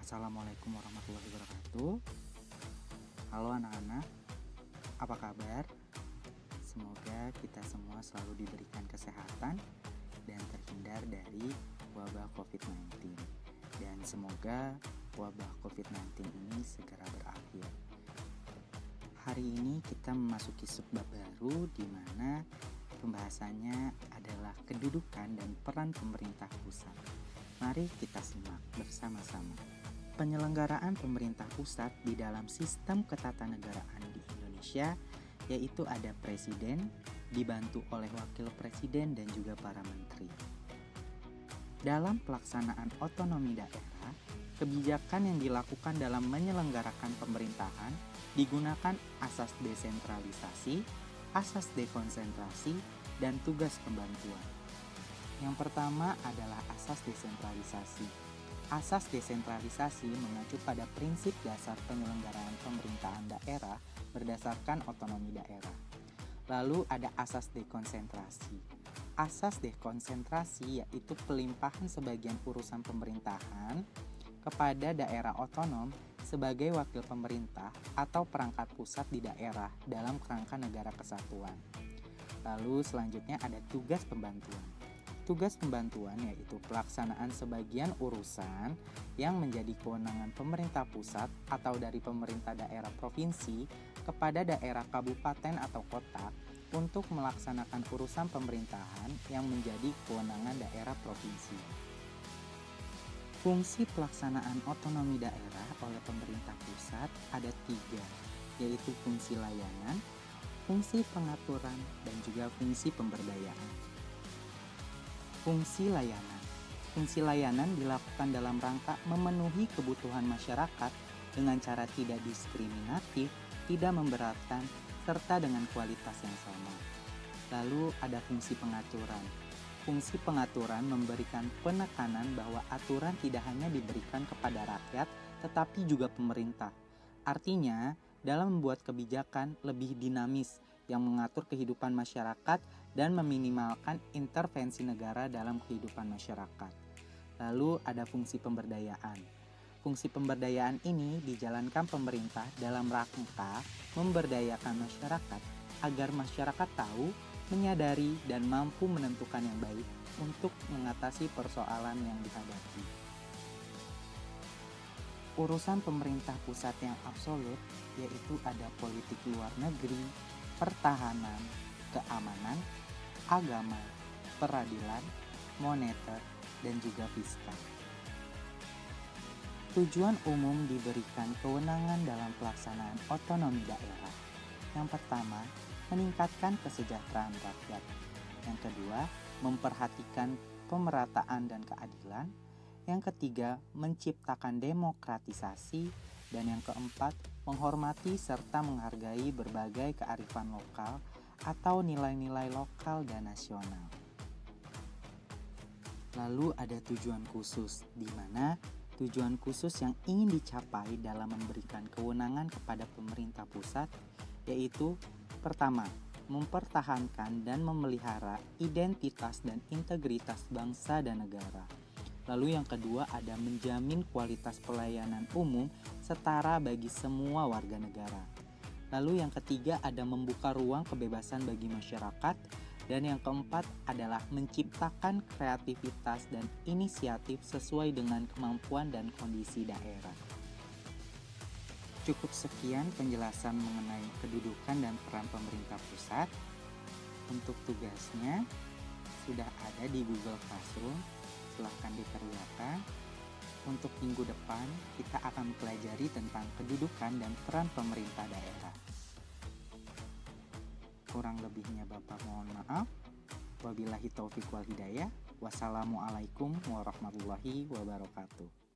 Assalamualaikum warahmatullahi wabarakatuh. Halo anak-anak, apa kabar? Semoga kita semua selalu diberikan kesehatan dan terhindar dari wabah COVID-19. Dan semoga wabah COVID-19 ini segera berakhir. Hari ini kita memasuki subbab baru di mana pembahasannya adalah kedudukan dan peran pemerintah pusat. Mari kita simak bersama-sama. Penyelenggaraan pemerintah pusat di dalam sistem ketatanegaraan di Indonesia yaitu ada presiden, dibantu oleh wakil presiden dan juga para menteri. Dalam pelaksanaan otonomi daerah, kebijakan yang dilakukan dalam menyelenggarakan pemerintahan digunakan asas desentralisasi, asas dekonsentrasi, dan tugas pembantuan. Yang pertama adalah asas desentralisasi. Asas desentralisasi mengacu pada prinsip dasar penyelenggaraan pemerintahan daerah berdasarkan otonomi daerah. Lalu ada asas dekonsentrasi. Asas dekonsentrasi yaitu pelimpahan sebagian urusan pemerintahan kepada daerah otonom sebagai wakil pemerintah atau perangkat pusat di daerah dalam kerangka negara kesatuan. Lalu selanjutnya ada tugas pembantuan. Tugas pembantuan yaitu pelaksanaan sebagian urusan yang menjadi kewenangan pemerintah pusat atau dari pemerintah daerah provinsi kepada daerah kabupaten atau kota untuk melaksanakan urusan pemerintahan yang menjadi kewenangan daerah provinsi. Fungsi pelaksanaan otonomi daerah oleh pemerintah pusat ada 3, yaitu fungsi layanan, fungsi pengaturan, dan juga fungsi pemberdayaan. Fungsi layanan. Fungsi layanan dilakukan dalam rangka memenuhi kebutuhan masyarakat dengan cara tidak diskriminatif, tidak memberatkan, serta dengan kualitas yang sama. Lalu ada fungsi pengaturan. Fungsi pengaturan memberikan penekanan bahwa aturan tidak hanya diberikan kepada rakyat, tetapi juga pemerintah. Artinya, dalam membuat kebijakan lebih dinamis yang mengatur kehidupan masyarakat dan meminimalkan intervensi negara dalam kehidupan masyarakat. Lalu ada fungsi pemberdayaan. Fungsi pemberdayaan ini dijalankan pemerintah dalam rangka memberdayakan masyarakat agar masyarakat tahu, menyadari, dan mampu menentukan yang baik untuk mengatasi persoalan yang dihadapi. Urusan pemerintah pusat yang absolut yaitu ada politik luar negeri, pertahanan, keamanan, agama, peradilan, moneter, dan juga fiskal. Tujuan umum diberikan kewenangan dalam pelaksanaan otonomi daerah. Yang pertama, meningkatkan kesejahteraan rakyat. Yang kedua, memperhatikan pemerataan dan keadilan. Yang ketiga, menciptakan demokratisasi. Dan yang keempat, menghormati serta menghargai berbagai kearifan lokal atau nilai-nilai lokal dan nasional. Lalu ada tujuan khusus, di mana tujuan khusus yang ingin dicapai dalam memberikan kewenangan kepada pemerintah pusat yaitu pertama, mempertahankan dan memelihara identitas dan integritas bangsa dan negara. Lalu yang kedua ada menjamin kualitas pelayanan umum setara bagi semua warga negara. Lalu yang ketiga ada membuka ruang kebebasan bagi masyarakat. Dan yang keempat adalah menciptakan kreativitas dan inisiatif sesuai dengan kemampuan dan kondisi daerah. Cukup sekian penjelasan mengenai kedudukan dan peran pemerintah pusat. Untuk tugasnya sudah ada di Google Classroom, silahkan dikerjakan. Untuk minggu depan kita akan pelajari tentang kedudukan dan peran pemerintah daerah. Kurang lebihnya Bapak mohon maaf. Wabillahi taufiq wal hidayah. Wassalamualaikum warahmatullahi wabarakatuh.